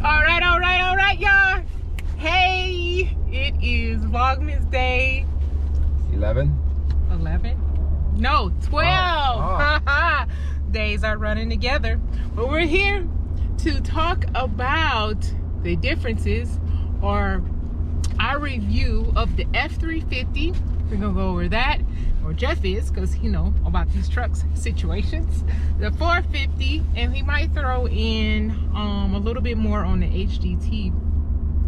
All right, y'all. Hey, it is Vlogmas day 11? No, 12. Oh. Days are running together. But we're here to talk about the differences or our review of the F350. We're gonna go over that, or Jeff is, because you know about these trucks situations. The 450, and he might throw in a little bit more on the HDT.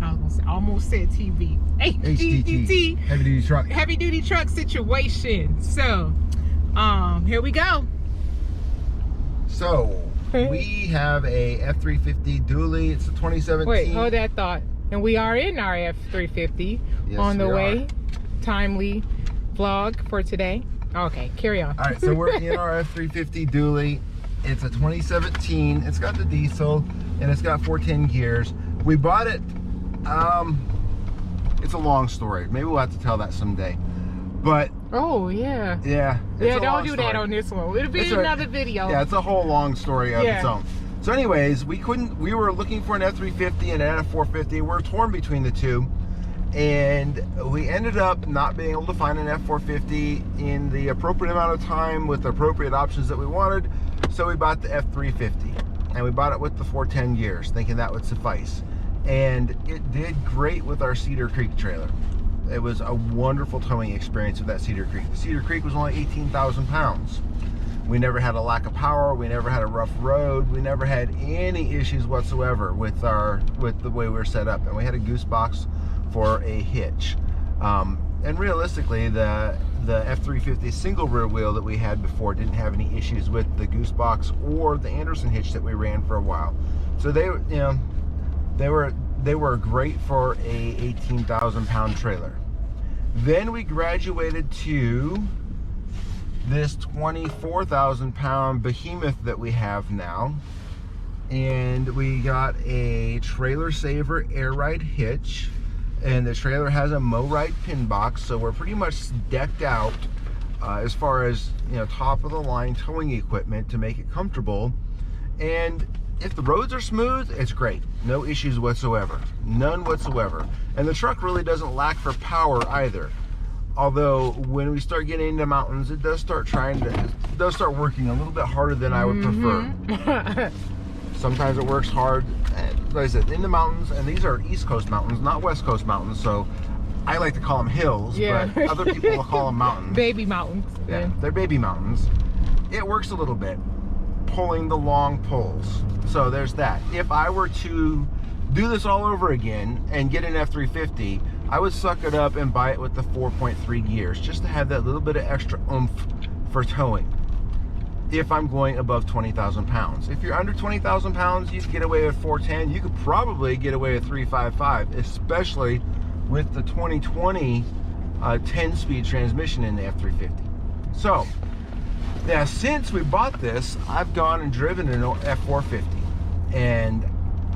I was gonna say, almost said TV. HDT, heavy duty truck situation. So here we go. So we have a F350 dually. It's a 2017. Wait, hold that thought. And we are in our F350 on the way. Timely vlog for today. Okay, carry on. All right, so we're in our F350 dually. It's a 2017. It's got the diesel and it's got 410 gears. We bought it. It's a long story. Maybe we'll have to tell that someday. But oh yeah, don't do that on this one. It'll be another video. Yeah, it's a whole long story of its own. So anyways, we were looking for an F350 and an F450. We're torn between the two, and we ended up not being able to find an F450 in the appropriate amount of time with the appropriate options that we wanted. So we bought the F350, and we bought it with the 410 gears, thinking that would suffice. And it did great with our Cedar Creek trailer. It was a wonderful towing experience with that Cedar Creek. The Cedar Creek was only 18,000 pounds. We never had a lack of power. We never had a rough road. We never had any issues whatsoever with the way we were set up. And we had a goose box for a hitch. And realistically, the F350 single rear wheel that we had before didn't have any issues with the goose box or the Anderson hitch that we ran for a while. So they were great for a 18,000 pound trailer. Then we graduated to this 24,000 pound behemoth that we have now, and we got a Trailer Saver air ride hitch, and the trailer has a Mo-Ride pin box, so we're pretty much decked out as far as, you know, top of the line towing equipment to make it comfortable. And if the roads are smooth, it's great. No issues whatsoever. None whatsoever. And the truck really doesn't lack for power either. Although when we start getting into mountains, it does start working a little bit harder than I would prefer. Sometimes it works hard, like I said, in the mountains, and these are East Coast mountains, not West Coast mountains, so I like to call them hills, but other people will call them mountains. Baby mountains. Yeah, they're baby mountains. It works a little bit, pulling the long pulls. So there's that. If I were to do this all over again and get an F350, I would suck it up and buy it with the 4.3 gears, just to have that little bit of extra oomph for towing if I'm going above 20,000 pounds. If you're under 20,000 pounds, you can get away with 410. You could probably get away with 355, especially with the 2020 10-speed transmission in the F350. So now, since we bought this, I've gone and driven an F450, and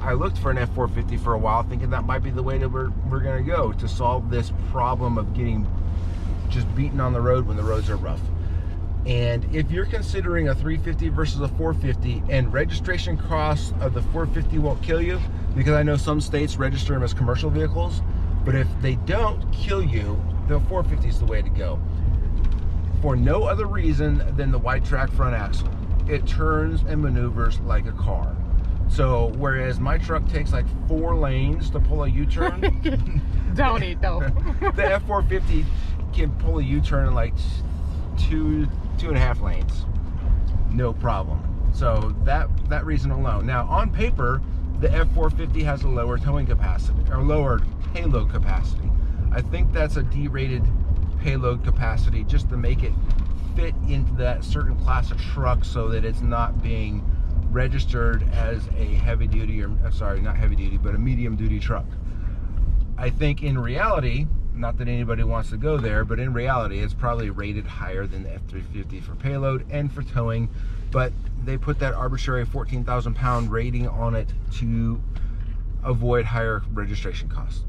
I looked for an F450 for a while, thinking that might be the way that we're going to go to solve this problem of getting just beaten on the road when the roads are rough. And if you're considering a 350 versus a 450, and registration costs of the 450 won't kill you, because I know some states register them as commercial vehicles, but if they don't kill you, the 450 is the way to go. For no other reason than the wide track front axle. It turns and maneuvers like a car. So whereas my truck takes like 4 lanes to pull a U-turn, don't it though? The F450 can pull a U-turn in like two and a half lanes, no problem. So that reason alone. Now on paper, the F450 has a lower towing capacity, or lower payload capacity. I think that's a derated payload capacity just to make it fit into that certain class of truck, so that it's not being registered as a heavy duty, or sorry, not heavy duty, but a medium duty truck. I think in reality, not that anybody wants to go there, but in reality it's probably rated higher than the F350 for payload and for towing, but they put that arbitrary 14,000 pound rating on it to avoid higher registration costs.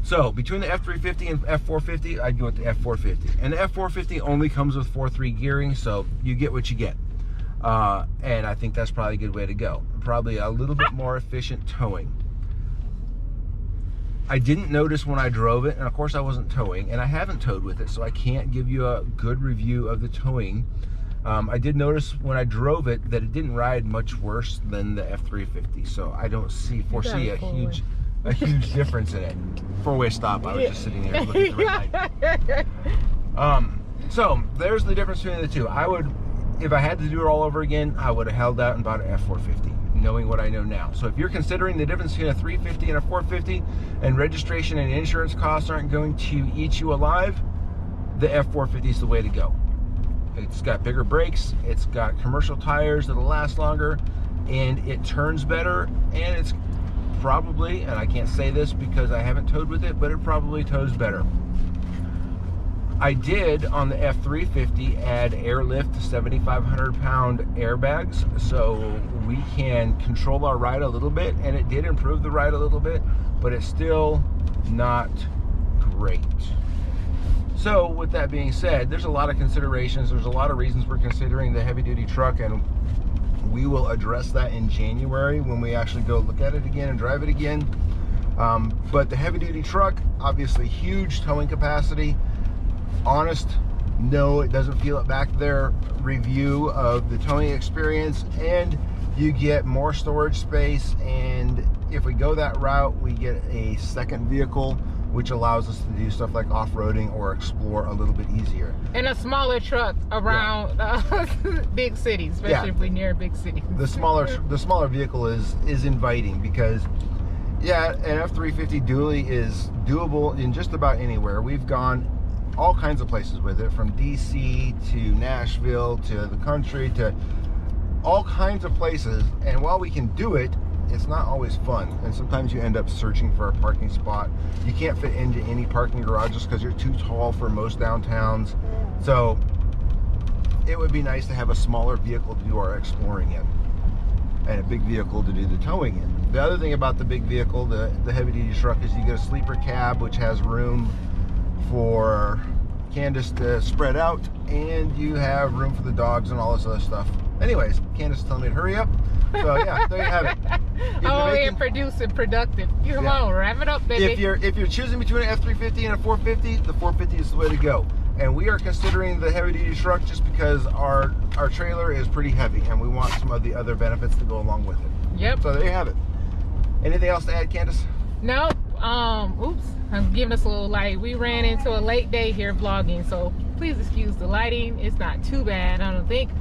So between the F350 and F450, I'd go with the F450. And the F450 only comes with 4.3 gearing, so you get what you get. And I think that's probably a good way to go. Probably a little bit more efficient towing. I didn't notice when I drove it, and of course I wasn't towing, and I haven't towed with it, so I can't give you a good review of the towing. I did notice when I drove it that it didn't ride much worse than the F350, so I don't foresee a huge difference in it. Four-way stop. I was just sitting there looking at the red light. So there's the difference between the two. If I had to do it all over again, I would have held out and bought an F450, knowing what I know now. So if you're considering the difference between a 350 and a 450, and registration and insurance costs aren't going to eat you alive, the F450 is the way to go. It's got bigger brakes, it's got commercial tires that'll last longer, and it turns better, and it's probably, and I can't say this because I haven't towed with it, but it probably tows better. I did on the F350 add airlift 7,500 pound airbags, so we can control our ride a little bit, and it did improve the ride a little bit, but it's still not great. So with that being said, there's a lot of considerations, there's a lot of reasons we're considering the heavy duty truck, and we will address that in January when we actually go look at it again and drive it again. But the heavy duty truck, obviously huge towing capacity. Honest, no, it doesn't feel it back there review of the towing experience, and you get more storage space, and if we go that route, we get a second vehicle, which allows us to do stuff like off-roading or explore a little bit easier. And a smaller truck around big cities, especially if we're near a big city. The smaller vehicle is inviting because, yeah, an F350 dually is doable in just about anywhere. We've gone all kinds of places with it, from DC to Nashville to the country to all kinds of places, and while we can do it, it's not always fun, and sometimes you end up searching for a parking spot. You can't fit into any parking garages because you're too tall for most downtowns. So it would be nice to have a smaller vehicle to do our exploring in, and a big vehicle to do the towing in. The other thing about the big vehicle, the heavy duty truck, is you get a sleeper cab, which has room for Candace to spread out, and you have room for the dogs and all this other stuff. Anyways, Candace is telling me to hurry up. So yeah, there you have it. And producing productive. Come on, wrap it up, baby. If you're choosing between an F350 and a 450, the 450 is the way to go. And we are considering the heavy duty truck just because our trailer is pretty heavy, and we want some of the other benefits to go along with it. Yep. So there you have it. Anything else to add, Candace? No. Oops, I'm giving us a little light. We ran into a late day here vlogging, so please excuse the lighting. It's not too bad, I don't think.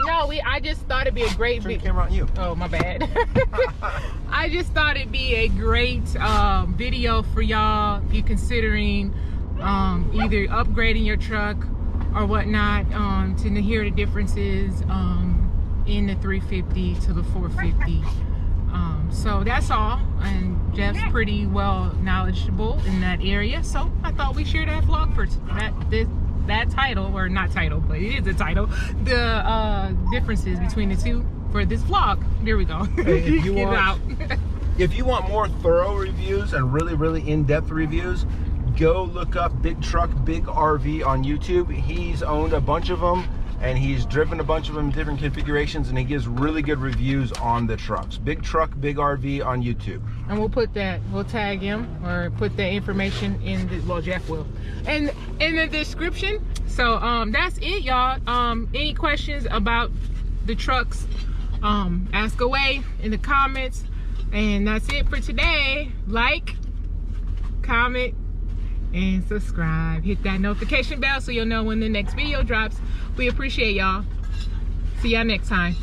No, I just thought it'd be a great Turn the camera on you. Oh, my bad. I just thought it'd be a great video for y'all if you're considering either upgrading your truck or whatnot, to hear the differences in the 350 to the 450. So that's all, and Jeff's pretty well knowledgeable in that area, so I thought we'd share that vlog for that title, or not title, but it is a title, the differences between the two for this vlog. There we go. Hey, if you want more thorough reviews and really in-depth reviews, go look up Big Truck Big RV on YouTube. He's owned a bunch of them, and he's driven a bunch of them in different configurations, and he gives really good reviews on the trucks. Big Truck Big RV on YouTube. And we'll tag him or put the information in the, well, Jeff will, and in the description. So that's it, y'all. Any questions about the trucks, ask away in the comments. And that's it for today. Like, comment, and subscribe. Hit that notification bell so you'll know when the next video drops. We appreciate y'all. See y'all next time.